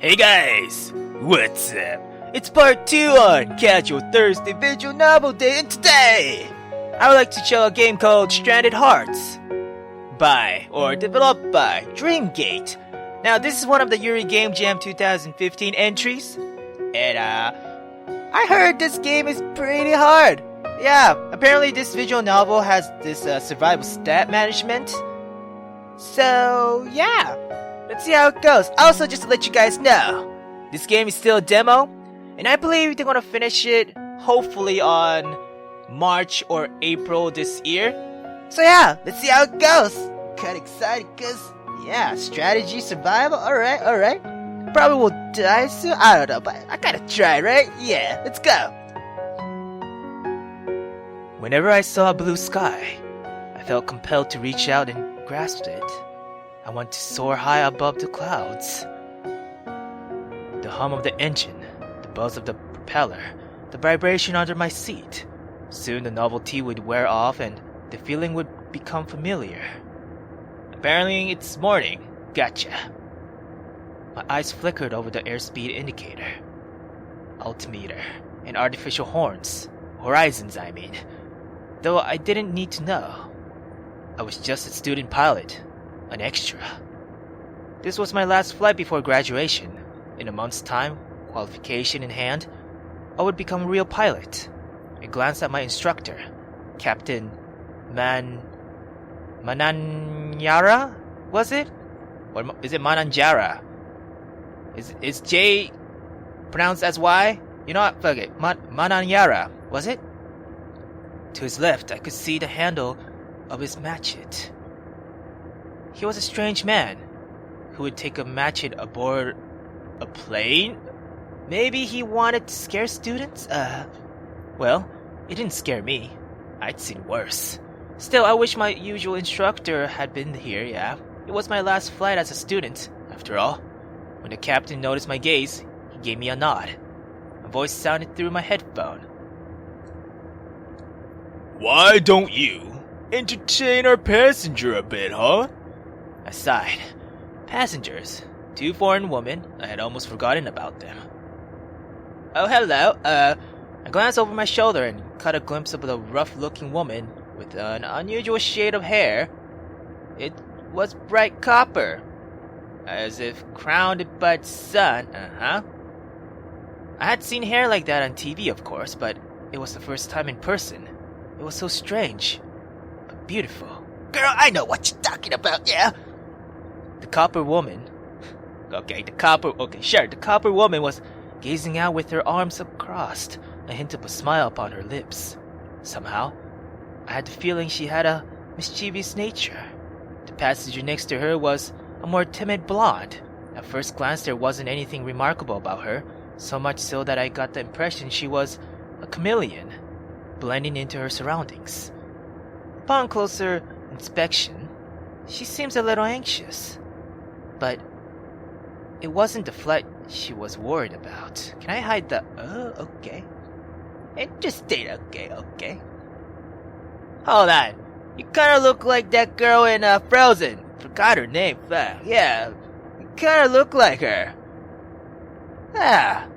Hey guys, what's up? It's part 2 on Causal Thursday Visual Novel Day, and today I would like to show a game called Stranded Hearts by or developed by Dreamgate. Now this is one of the Yuri Game Jam 2015 entries, and I heard this game is pretty hard. Yeah, apparently this visual novel has this survival stat management. So yeah, let's see how it goes. Also, just to let you guys know, this game is still a demo, and I believe they're gonna finish it hopefully on March or April this year. So yeah, let's see how it goes. Kinda excited cause yeah, strategy, survival, alright. Probably will die soon, I don't know, but I gotta try, right? Yeah, let's go. Whenever I saw a blue sky, I felt compelled to reach out and grasp it. I want to soar high above the clouds. The hum of the engine, the buzz of the propeller, the vibration under my seat. Soon the novelty would wear off and the feeling would become familiar. Apparently it's morning. Gotcha. My eyes flickered over the airspeed indicator, altimeter, and artificial horns. Horizons, I mean. Though I didn't need to know. I was just a student pilot, an extra. This was my last flight before graduation. In a month's time, qualification in hand, I would become a real pilot. I glanced at my instructor, Captain Mananyara, was it? Or is it Mananjara? Is J pronounced as Y? You know what? Fuck it. Mananyara, was it? To his left, I could see the handle of his machete. He was a strange man who would take a machete aboard a plane. Maybe he wanted to scare students? Well, it didn't scare me. I'd seen worse. Still, I wish my usual instructor had been here, yeah. It was my last flight as a student, after all. When the captain noticed my gaze, he gave me a nod. A voice sounded through my headphone. Why don't you entertain our passenger a bit, huh? I sighed. Passengers. 2 foreign women. I had almost forgotten about them. Oh, hello. I glanced over my shoulder and caught a glimpse of a rough-looking woman with an unusual shade of hair. It was bright copper, as if crowned by the sun. I had seen hair like that on TV, of course, but it was the first time in person. It was so strange, but beautiful. Girl, I know what you're talking about, yeah? The copper woman was gazing out with her arms uncrossed, a hint of a smile upon her lips. Somehow, I had the feeling she had a mischievous nature. The passenger next to her was a more timid blonde. At first glance, there wasn't anything remarkable about her, so much so that I got the impression she was a chameleon, blending into her surroundings. Upon closer inspection, she seems a little anxious. But it wasn't the flight she was worried about. Can I hide the okay? Interesting, okay. Hold on. You kinda look like that girl in Frozen. Forgot her name. Yeah, you kinda look like her.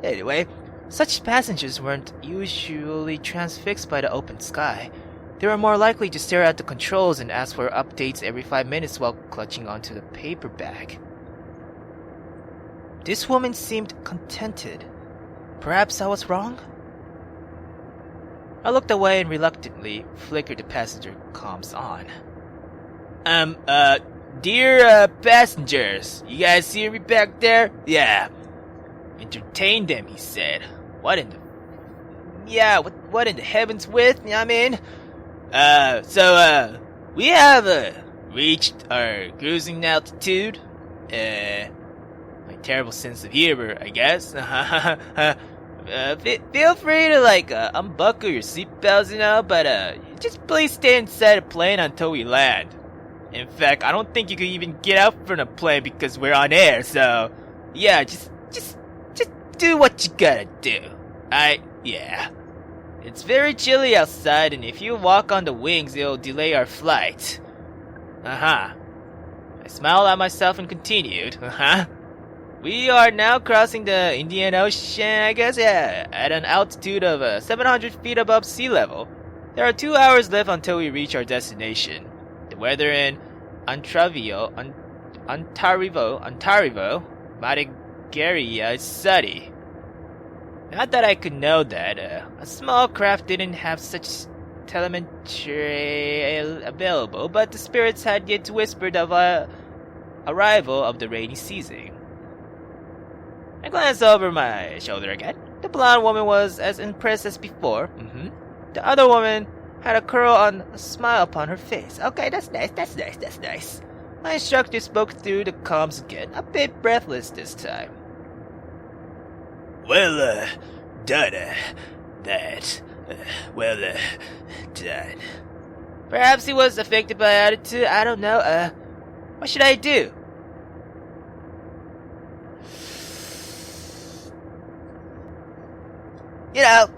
Anyway, such passengers weren't usually transfixed by the open sky. They were more likely to stare at the controls and ask for updates every 5 minutes while clutching onto the paper bag. This woman seemed contented. Perhaps I was wrong? I looked away and reluctantly flickered the passenger comms on. Dear passengers, you guys hear me back there? Yeah. Entertain them, he said. What in the heavens with? You know what I mean? We have reached our cruising altitude. My terrible sense of humor, I guess. Feel free to unbuckle your seatbelts, but just please stay inside the plane until we land. In fact, I don't think you can even get out from the plane because we're on air. So, yeah, just do what you gotta do. Yeah. It's very chilly outside, and if you walk on the wings, it'll delay our flight. I smiled at myself and continued. We are now crossing the Indian Ocean, I guess, yeah, at an altitude of 700 feet above sea level. There are 2 hours left until we reach our destination. The weather in Ontario, Marigary is sunny. Not that I could know that. A small craft didn't have such telemetry available, but the spirits had yet whispered of arrival of the rainy season. I glanced over my shoulder again. The blonde woman was as impressed as before. The other woman had a curl on a smile upon her face. Okay, that's nice. My instructor spoke through the comms again, a bit breathless this time. Well, done. Done. Perhaps he was affected by attitude, I don't know. What should I do? You know,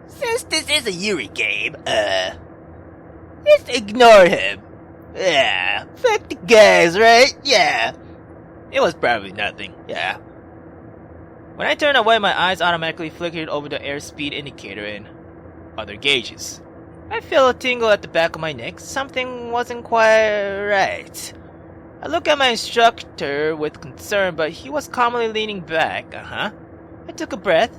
since this is a Yuri game, just ignore him. Yeah, fuck the guys, right? Yeah. It was probably nothing, yeah. When I turned away, my eyes automatically flickered over the airspeed indicator and other gauges. I felt a tingle at the back of my neck. Something wasn't quite right. I looked at my instructor with concern, but he was calmly leaning back. I took a breath.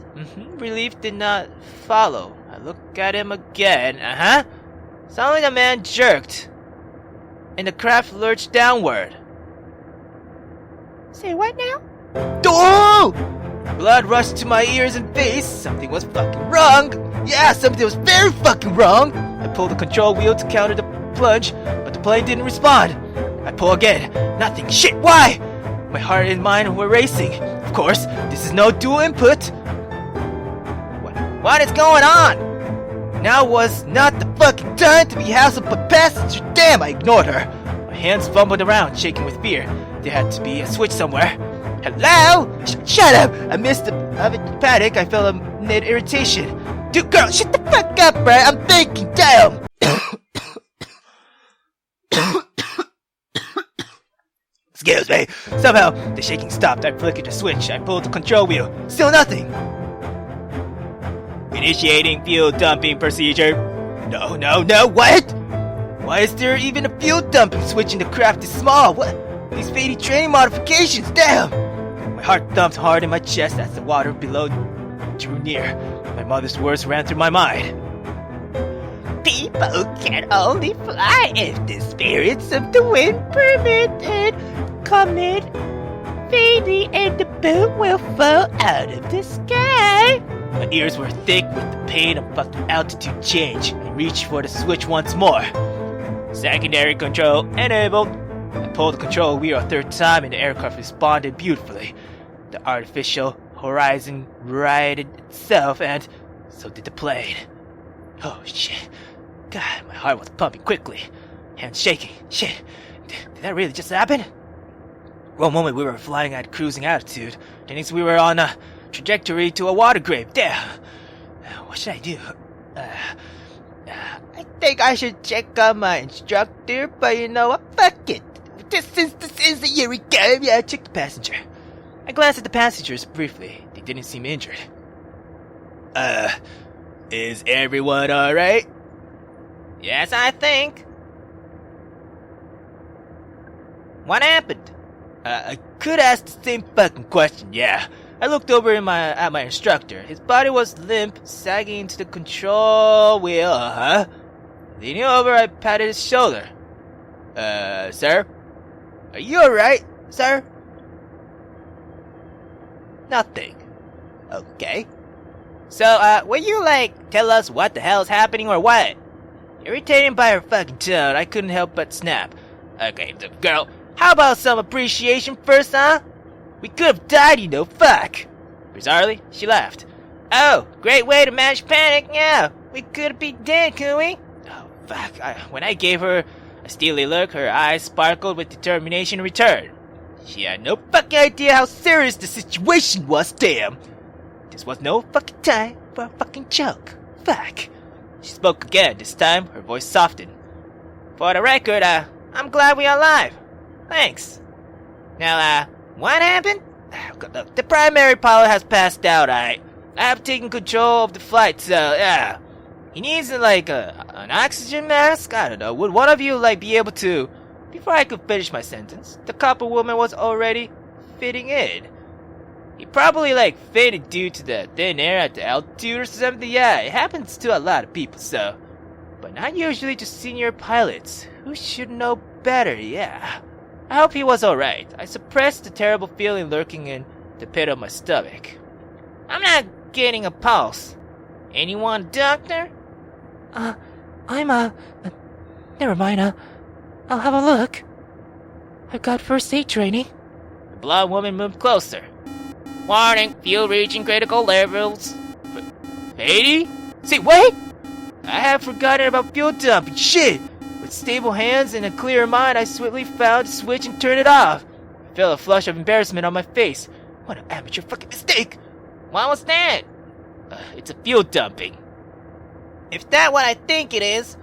Relief did not follow. I looked at him again. Suddenly the man jerked, and the craft lurched downward. Say what now? Oh! Blood rushed to my ears and face. Something was fucking wrong. Yeah, something was very fucking wrong. I pulled the control wheel to counter the plunge, but the plane didn't respond. I pull again. Nothing. Shit, why? My heart and mind were racing. Of course, this is no dual input. What is going on? Now was not the fucking time to be hassled by passengers. Damn, I ignored her. My hands fumbled around, shaking with fear. There had to be a switch somewhere. Hello? Shut up! I missed the panic. I felt a mid-irritation. Dude, girl, shut the fuck up, right? I'm thinking, damn! Excuse me. Somehow, the shaking stopped. I flickered the switch. I pulled the control wheel. Still nothing. Initiating fuel dumping procedure. No, what? Why is there even a fuel dumping switch in the craft is small? What? These faddy training modifications, damn! My heart thumped hard in my chest as the water below drew near. My mother's words ran through my mind. People can only fly if the spirits of the wind permit it. Comet, Fady, and the boat will fall out of the sky. My ears were thick with the pain of fucking altitude change. I reached for the switch once more. Secondary control enabled. I pulled the control wheel a third time and the aircraft responded beautifully. The artificial horizon righted itself and so did the plane. Oh shit. God, my heart was pumping quickly. Hands shaking. Shit. Did that really just happen? One moment we were flying at cruising altitude. The next we were on a trajectory to a water grave. Damn. What should I do? I think I should check on my instructor, but you know what? Fuck it. This is a Yuri Game. Yeah, check the passenger. I glanced at the passengers briefly. They didn't seem injured. Is everyone alright? Yes, I think. What happened? I could ask the same fucking question, yeah. I looked over at my instructor. His body was limp, sagging into the control wheel. Leaning over, I patted his shoulder. Sir? Are you alright, sir? Nothing. Okay. So, will you, tell us what the hell's happening or what? Irritated by her fucking tone, I couldn't help but snap. Okay, girl, how about some appreciation first, huh? We could have died, you know, fuck. Bizarrely, she laughed. Oh, great way to manage panic, yeah. We could be dead, couldn't we? Oh, fuck. When I gave her a steely look, her eyes sparkled with determination in return. She had no fucking idea how serious the situation was, damn. This was no fucking time for a fucking joke. Fuck. She spoke again, this time her voice softened. For the record, I'm glad we're alive. Thanks. Now, what happened? Look, the primary pilot has passed out, I have taken control of the flight, so, yeah. He needs, like, an oxygen mask? I don't know. Would one of you, like, be able to... Before I could finish my sentence, the copper woman was already fitting in. He probably, like, fainted due to the thin air at the altitude or something. Yeah, it happens to a lot of people, so... But not usually to senior pilots, who should know better, yeah. I hope he was alright. I suppressed the terrible feeling lurking in the pit of my stomach. I'm not getting a pulse. Anyone a doctor? Never mind, I'll have a look. I've got first aid training. The blonde woman moved closer. Warning, fuel reaching critical levels. Fady? Say, wait! I have forgotten about fuel dumping. Shit! With stable hands and a clear mind, I swiftly found the switch and turned it off. I felt a flush of embarrassment on my face. What an amateur fucking mistake! What was that? It's a fuel dumping. If that's what I think it is,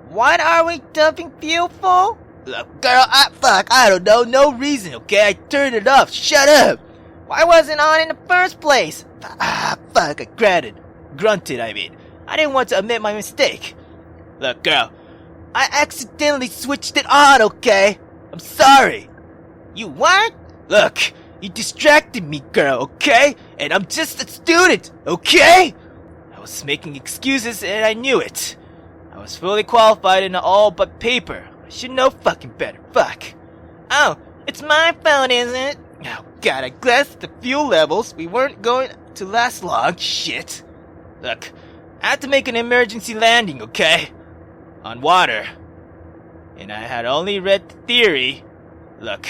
what are we dumping fuel for? Look, girl, I don't know, no reason, okay? I turned it off, shut up! Why wasn't it on in the first place? I grunted, I didn't want to admit my mistake. Look, girl, I accidentally switched it on, okay? I'm sorry. You what? Look, you distracted me, girl, okay? And I'm just a student, okay? I was making excuses and I knew it. I was fully qualified in all but paper. I should know fucking better, fuck. Oh, it's my fault, isn't it? Oh god, I glanced at the fuel levels. We weren't going to last long, shit. Look, I had to make an emergency landing, okay? On water. And I had only read the theory. Look,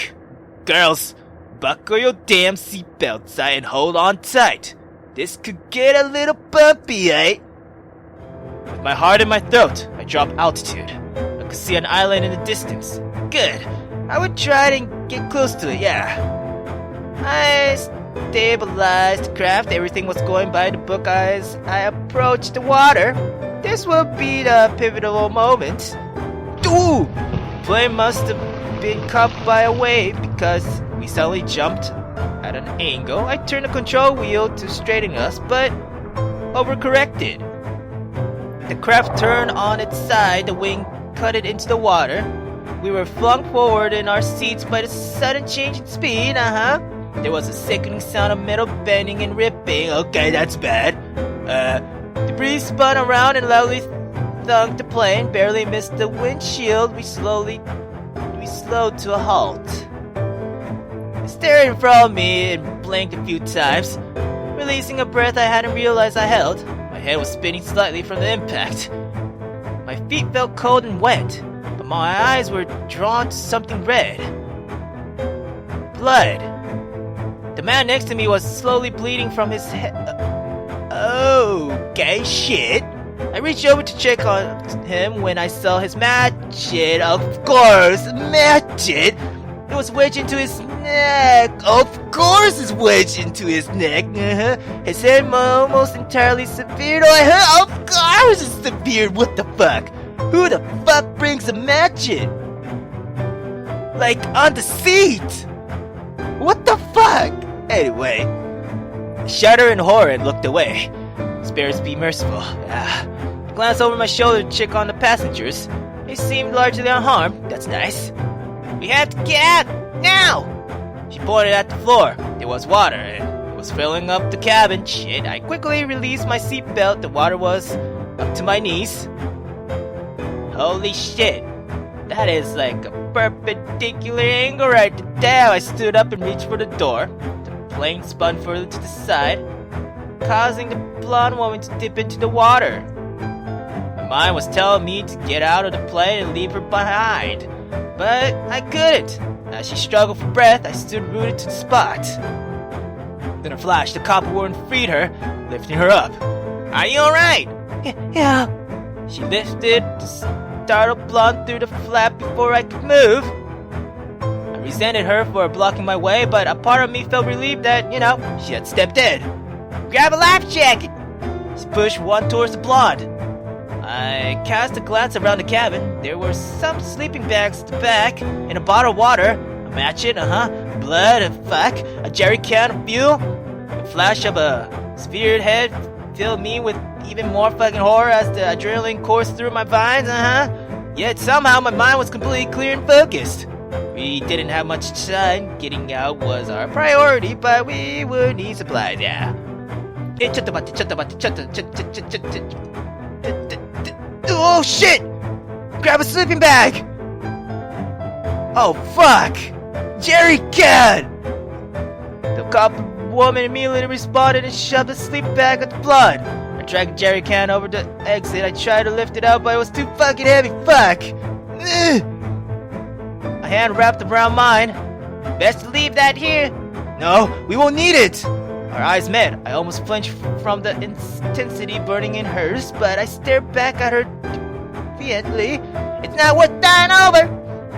girls, buckle your damn seatbelts and hold on tight. This could get a little bumpy, eh? With my heart in my throat, I dropped altitude. I could see an island in the distance. Good. I would try to get close to it, yeah. I stabilized the craft. Everything was going by the book as I approached the water. This will be the pivotal moment. Ooh! The plane must have been caught by a wave because we suddenly jumped at an angle. I turned the control wheel to straighten us, but overcorrected. The craft turned on its side, the wing cut it into the water. We were flung forward in our seats by the sudden change in speed, There was a sickening sound of metal bending and ripping. Okay, that's bad. The breeze spun around and loudly thunked the plane. Barely missed the windshield. We slowed to a halt. I stared in front of me and blinked a few times. Releasing a breath I hadn't realized I held. My head was spinning slightly from the impact. My feet felt cold and wet, but my eyes were drawn to something red. Blood. The man next to me was slowly bleeding from his head. Okay, shit. I reached over to check on him when I saw his matchet. Of course, matchet. It was wedged into his neck. Of course it's wedged into his neck. His head almost entirely severed. Of course it's severed. What the fuck? Who the fuck brings a matchet? Like, on the seat? What the fuck? Anyway, I shuddered in horror and looked away. Spirits be merciful. I glanced over my shoulder to check on the passengers. They seemed largely unharmed. That's nice. We have to get out! Now! She pointed at the floor. There was water, and it was filling up the cabin. Shit, I quickly released my seatbelt. The water was up to my knees. Holy shit. That is like a perpendicular angle right there. I stood up and reached for the door. The plane spun further to the side, causing the blonde woman to dip into the water. My mind was telling me to get out of the plane and leave her behind. But I couldn't. As she struggled for breath, I stood rooted to the spot. Then a flash, the copper woman freed her, lifting her up. Are you alright? Yeah. She lifted the startled blonde through the flap before I could move. I resented her for blocking my way, but a part of me felt relieved that, she had stepped in. Grab a life jacket! She pushed one towards the blonde. I cast a glance around the cabin. There were some sleeping bags at the back, and a bottle of water, a matchet, blood, a jerry can of fuel. A flash of a spirit head filled me with even more fucking horror as the adrenaline coursed through my veins, Yet somehow my mind was completely clear and focused. We didn't have much time. Getting out was our priority, but we would need supplies, yeah. Oh shit! Grab a sleeping bag! Oh fuck! Jerry can! The cop woman immediately responded and shoved the sleeping bag at the blood. I dragged Jerry can over the exit. I tried to lift it up, but it was too fucking heavy. Fuck! Ugh. A hand wrapped around mine. Best to leave that here. No, we won't need it! Our eyes met. I almost flinched from the intensity burning in hers, but I stared back at her defiantly. It's not worth dying over!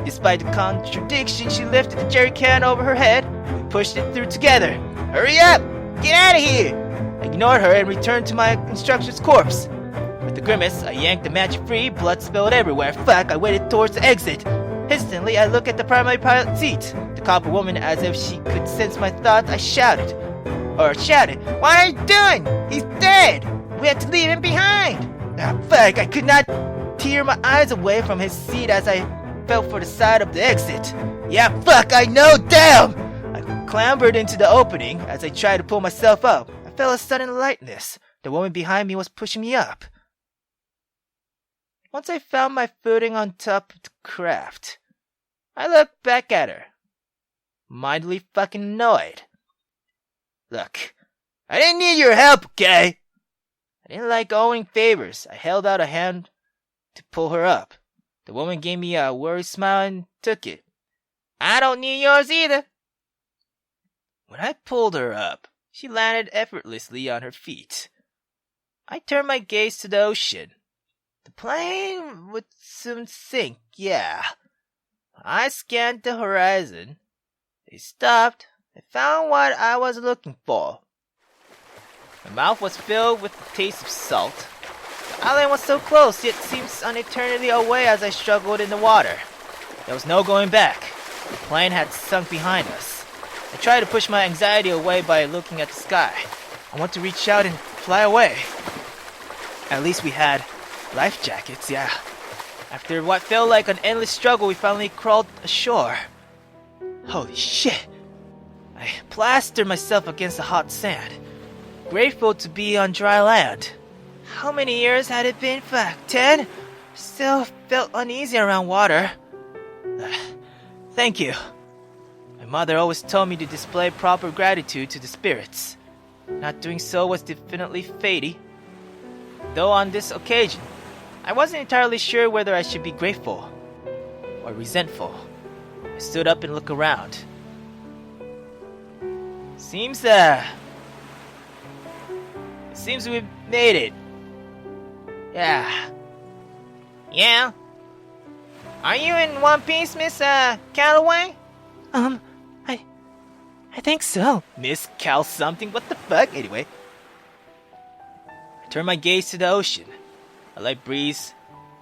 Despite the contradiction, she lifted the jerry can over her head. We pushed it through together. Hurry up! Get out of here! I ignored her and returned to my instructor's corpse. With a grimace, I yanked the match free. Blood spilled everywhere. Fuck, I waded towards the exit. Hesitantly, I looked at the primary pilot seat. The copper woman, as if she could sense my thoughts, I shouted. What are you doing? He's dead! We have to leave him behind! Ah, fuck, I could not tear my eyes away from his seat as I felt for the side of the exit. Yeah, fuck, I know, damn! I clambered into the opening. As I tried to pull myself up, I felt a sudden lightness. The woman behind me was pushing me up. Once I found my footing on top of the craft, I looked back at her, mildly fucking annoyed. Look, I didn't need your help, okay? I didn't like owing favors. I held out a hand to pull her up. The woman gave me a worried smile and took it. I don't need yours either. When I pulled her up, she landed effortlessly on her feet. I turned my gaze to the ocean. The plane would soon sink, yeah. I scanned the horizon. They stopped. I found what I was looking for. My mouth was filled with the taste of salt. The island was so close, yet seems an eternity away as I struggled in the water. There was no going back. The plane had sunk behind us. I tried to push my anxiety away by looking at the sky. I want to reach out and fly away. At least we had life jackets, yeah. After what felt like an endless struggle, we finally crawled ashore. Holy shit! I plastered myself against the hot sand, grateful to be on dry land. How many years had it been? Fuck, 10? Still felt uneasy around water. Thank you. My mother always told me to display proper gratitude to the spirits. Not doing so was definitely fatey. Though on this occasion, I wasn't entirely sure whether I should be grateful or resentful. I stood up and looked around. Seems we've made it. Yeah. Yeah? Are you in one piece, Miss, Calloway? I think so. Miss Cal something? What the fuck? Anyway. I turned my gaze to the ocean. A light breeze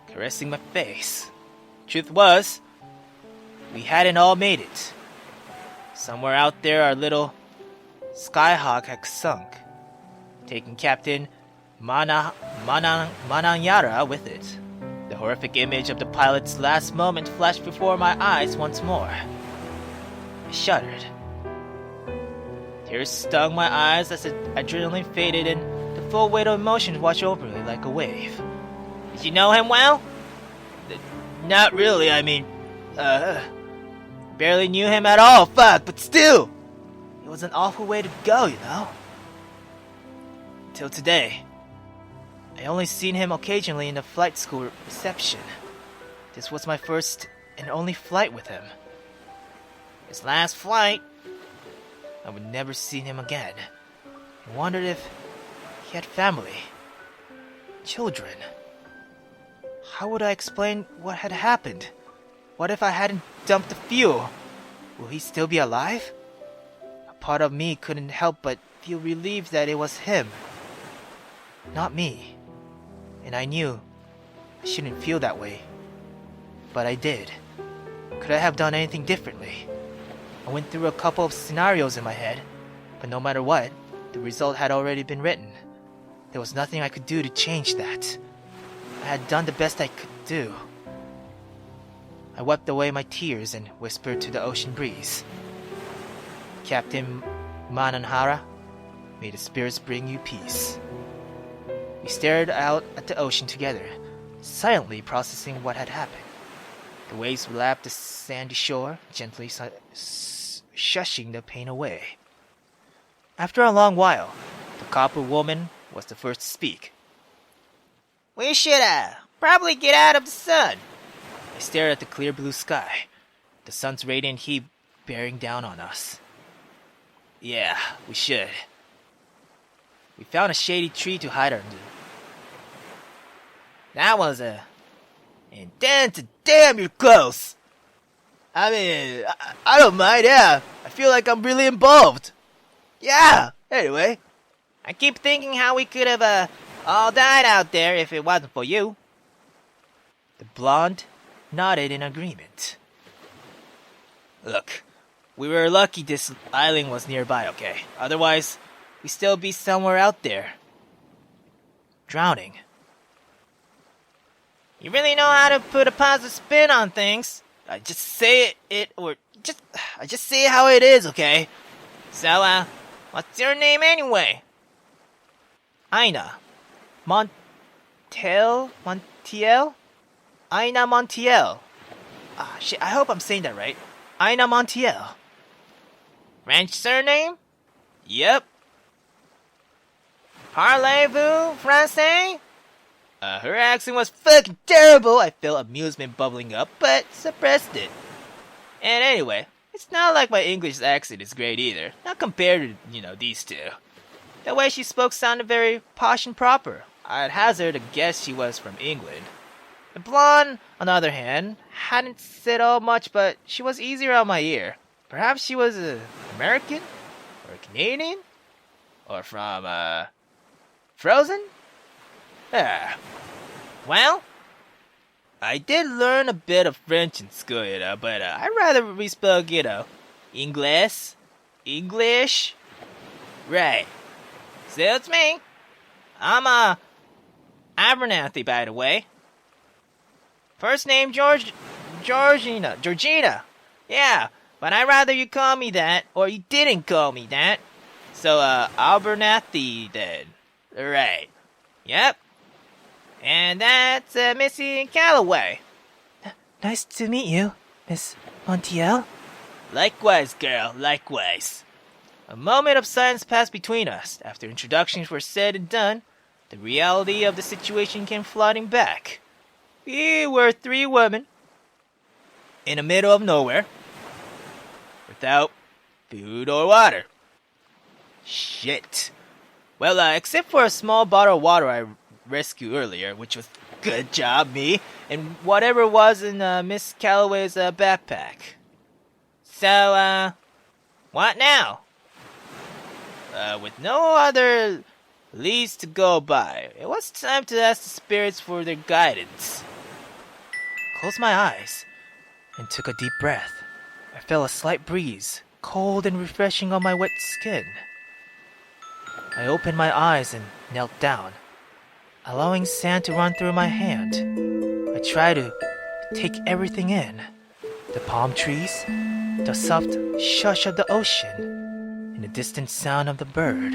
caressing my face. Truth was, we hadn't all made it. Somewhere out there, our little Skyhawk had sunk, taking Captain Mananyara with it. The horrific image of the pilot's last moment flashed before my eyes once more. I shuddered. Tears stung my eyes as the adrenaline faded and the full weight of emotions washed over me like a wave. Did you know him well? Not really, barely knew him at all, fuck, but still! It was an awful way to go, you know? Till today. I only seen him occasionally in the flight school reception. This was my first and only flight with him. His last flight, I would never see him again. I wondered if he had family. Children. How would I explain what had happened? What if I hadn't dumped the fuel? Will he still be alive? A part of me couldn't help but feel relieved that it was him, not me. And I knew I shouldn't feel that way. But I did. Could I have done anything differently? I went through a couple of scenarios in my head, but no matter what, the result had already been written. There was nothing I could do to change that. I had done the best I could do. I wiped away my tears and whispered to the ocean breeze. Captain Mananhara, may the spirits bring you peace. We stared out at the ocean together, silently processing what had happened. The waves lapped the sandy shore, gently shushing the pain away. After a long while, the copper woman was the first to speak. We should, probably get out of the sun. I stared at the clear blue sky, the sun's radiant heat bearing down on us. Yeah, we should. We found a shady tree to hide under. That was and then damn, you're close. I mean, I don't mind, yeah. I feel like I'm really involved. Yeah, anyway. I keep thinking how we could have, all died out there if it wasn't for you. The blonde nodded in agreement. Look, we were lucky this island was nearby, okay? Otherwise, we'd still be somewhere out there. Drowning. You really know how to put a positive spin on things. I just say I just say it how it is, okay? So, what's your name anyway? Aina. Montiel? Aina Montiel. Ah, shit, I hope I'm saying that right. Aina Montiel. French surname? Yep. Parlez-vous français? Her accent was fucking terrible. I felt amusement bubbling up, but suppressed it. And anyway, it's not like my English accent is great either. Not compared to, these two. The way she spoke sounded very posh and proper. I'd hazard a guess she was from England. The blonde, on the other hand, hadn't said all much, but she was easier on my ear. Perhaps she was American? Or Canadian? Or from, Frozen? Ah. Well, I did learn a bit of French in school, but I'd rather we spoke, English. Right. suits me. I'm, Abernathy, by the way. First name Georgina. Yeah, but I'd rather you call me that, or you didn't call me that. So, Abernathy, then. Right. Yep. And that's, Missy Calloway. Nice to meet you, Miss Montiel. Likewise, girl, likewise. A moment of silence passed between us. After introductions were said and done, the reality of the situation came flooding back. We were 3 women in the middle of nowhere, without food or water. Shit. Well, except for a small bottle of water I rescued earlier, which was good job, me, and whatever was in Miss Calloway's backpack. So, what now? With no other leads to go by, it was time to ask the spirits for their guidance. Closed my eyes and took a deep breath. I felt a slight breeze, cold and refreshing on my wet skin. I opened my eyes and knelt down, allowing sand to run through my hand. I tried to take everything in. The palm trees, the soft shush of the ocean, and the distant sound of the bird.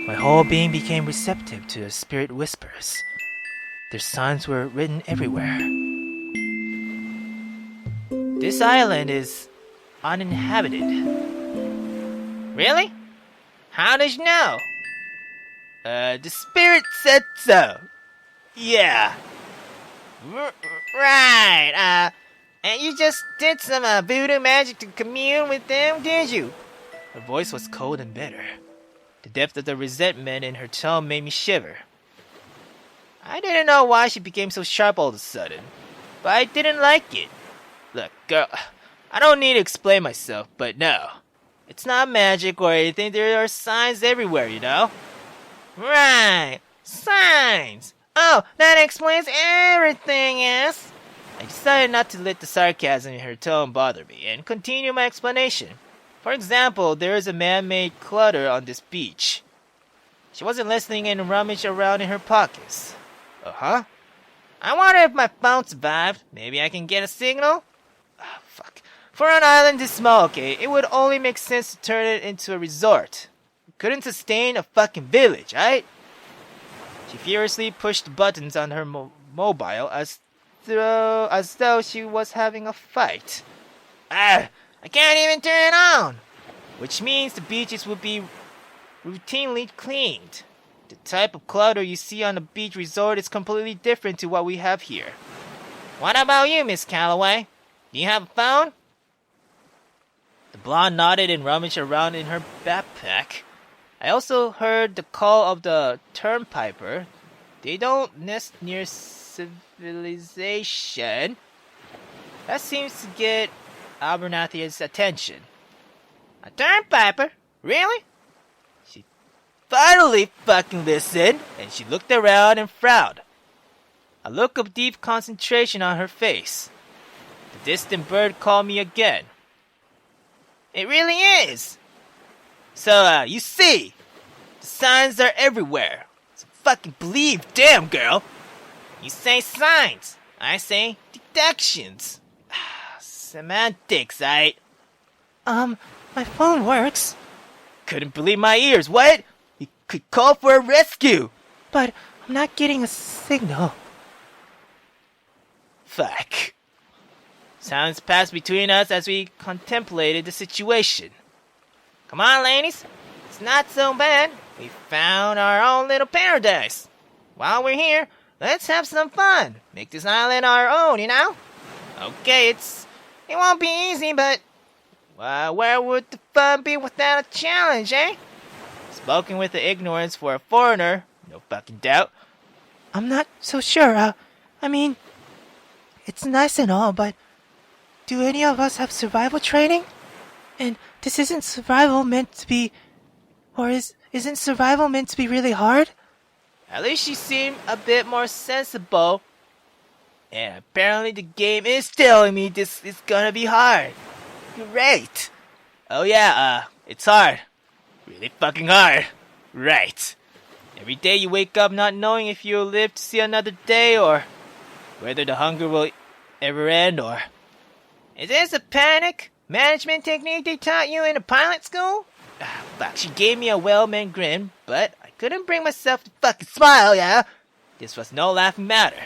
My whole being became receptive to the spirit whispers. Their signs were written everywhere. This island is uninhabited. Really? How did you know? The spirit said so. Yeah. Right, and you just did some voodoo magic to commune with them, did you? Her voice was cold and bitter. The depth of the resentment in her tone made me shiver. I didn't know why she became so sharp all of a sudden, but I didn't like it. Look, girl, I don't need to explain myself, but no. It's not magic or anything, there are signs everywhere, Right, signs. Oh, that explains everything, yes? I decided not to let the sarcasm in her tone bother me, and continue my explanation. For example, there is a man-made clutter on this beach. She wasn't listening and rummaged around in her pockets. Uh-huh. I wonder if my phone survived. Maybe I can get a signal? Ah, fuck. For an island this small, okay, it would only make sense to turn it into a resort. It couldn't sustain a fucking village, right? She furiously pushed the buttons on her mobile as though she was having a fight. I can't even turn it on! Which means the beaches would be routinely cleaned. The type of clutter you see on a beach resort is completely different to what we have here. What about you, Miss Calloway? Do you have a phone? The blonde nodded and rummaged around in her backpack. I also heard the call of the turnpiper. They don't nest near civilization. That seems to get Abernathy's attention. A turnpiper? Really? She finally fucking listened, and she looked around and frowned. A look of deep concentration on her face. The distant bird called me again. It really is! So, you see, the signs are everywhere. So fucking believe, damn girl! You say signs, I say deductions. Semantics, My phone works. Couldn't believe my ears, what? You could call for a rescue! But I'm not getting a signal. Fuck. Silence passed between us as we contemplated the situation. Come on, ladies. It's not so bad. We found our own little paradise. While we're here, let's have some fun. Make this island our own, you know? Okay, it won't be easy, but where would the fun be without a challenge, eh? Spoken with the ignorance for a foreigner, no fucking doubt. I'm not so sure. I mean, it's nice and all, but do any of us have survival training? And this isn't survival meant to be... Or isn't survival meant to be really hard? At least she seemed a bit more sensible. And apparently the game is telling me this is gonna be hard. Great. Oh yeah, it's hard. Really fucking hard. Right. Every day you wake up not knowing if you'll live to see another day or whether the hunger will ever end or... Is this a panic management technique they taught you in a pilot school? Fuck, she gave me a well-meant grin, but I couldn't bring myself to fucking smile, yeah? This was no laughing matter.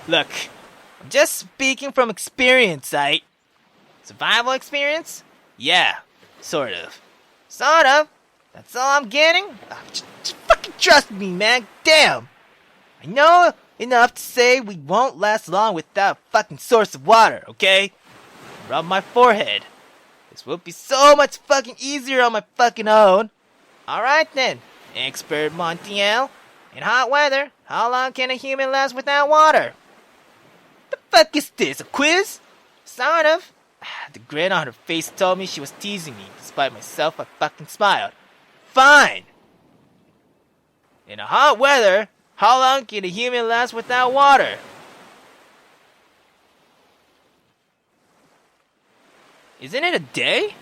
Look, I'm just speaking from experience, right? Survival experience? Yeah, sort of. Sort of? That's all I'm getting? Just fucking trust me, man, damn! I know enough to say we won't last long without a fucking source of water, okay? Rub my forehead. This will be so much fucking easier on my fucking own. Alright then, expert Montiel. In hot weather, how long can a human last without water? The fuck is this, a quiz? Sort of. The grin on her face told me she was teasing me. Despite myself, I fucking smiled. Fine. In a hot weather, how long can a human last without water? Isn't it a day?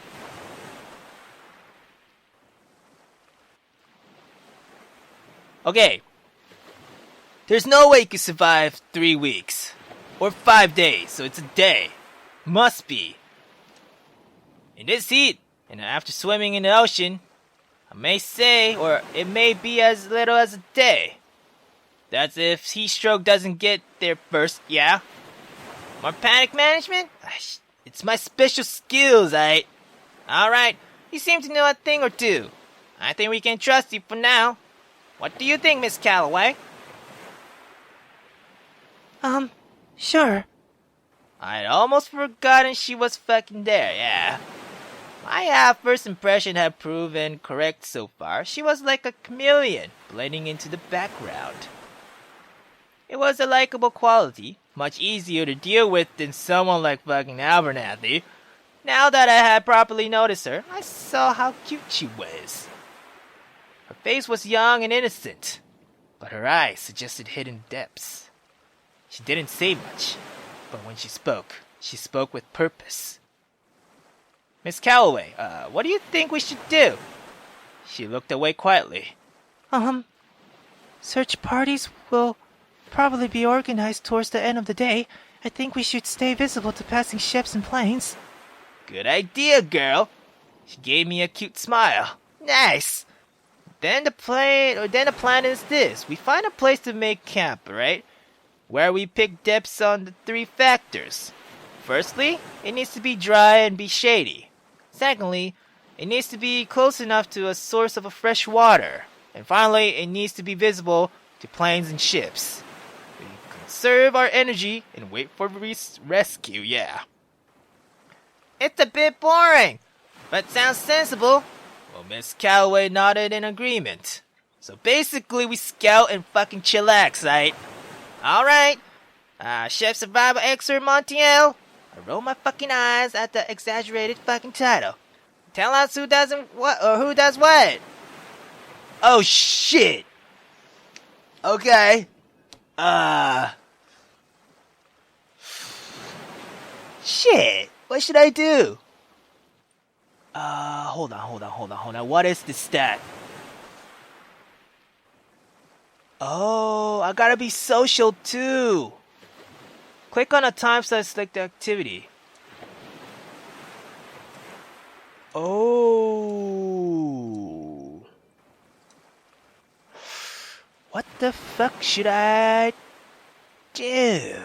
Okay. There's no way you could survive 3 weeks. Or 5 days, so it's a day. Must be. In this heat, and after swimming in the ocean, I may say, or it may be as little as a day. That's if heat stroke doesn't get there first, yeah? More panic management? It's my special skills, Alright, you seem to know a thing or two. I think we can trust you for now. What do you think, Miss Calloway? Sure. I'd almost forgotten she was fucking there, yeah. My first impression had proven correct so far. She was like a chameleon, blending into the background. It was a likable quality, much easier to deal with than someone like fucking Abernathy. Now that I had properly noticed her, I saw how cute she was. Her face was young and innocent, but her eyes suggested hidden depths. She didn't say much, but when she spoke with purpose. Miss Calloway, what do you think we should do? She looked away quietly. Search parties will probably be organized towards the end of the day. I think we should stay visible to passing ships and planes. Good idea, girl. She gave me a cute smile. Nice. Then the plan is this. We find a place to make camp, right? Where we pick depths on the 3 factors. Firstly, it needs to be dry and be shady. Secondly, it needs to be close enough to a source of fresh water. And finally, it needs to be visible to planes and ships. We conserve our energy and wait for rescue, yeah. It's a bit boring, but sounds sensible. Well, Miss Calloway nodded in agreement. So basically, we scout and fucking chillax, right? Alright. Chef Survival Expert Montiel. I roll my fucking eyes at the exaggerated fucking title. Tell us who doesn't what or who does what. Oh shit! Okay. Shit! What should I do? Hold on. What is this stat? Oh, I gotta be social too. Click on a time slot, select the activity. Oh. What the fuck should I do?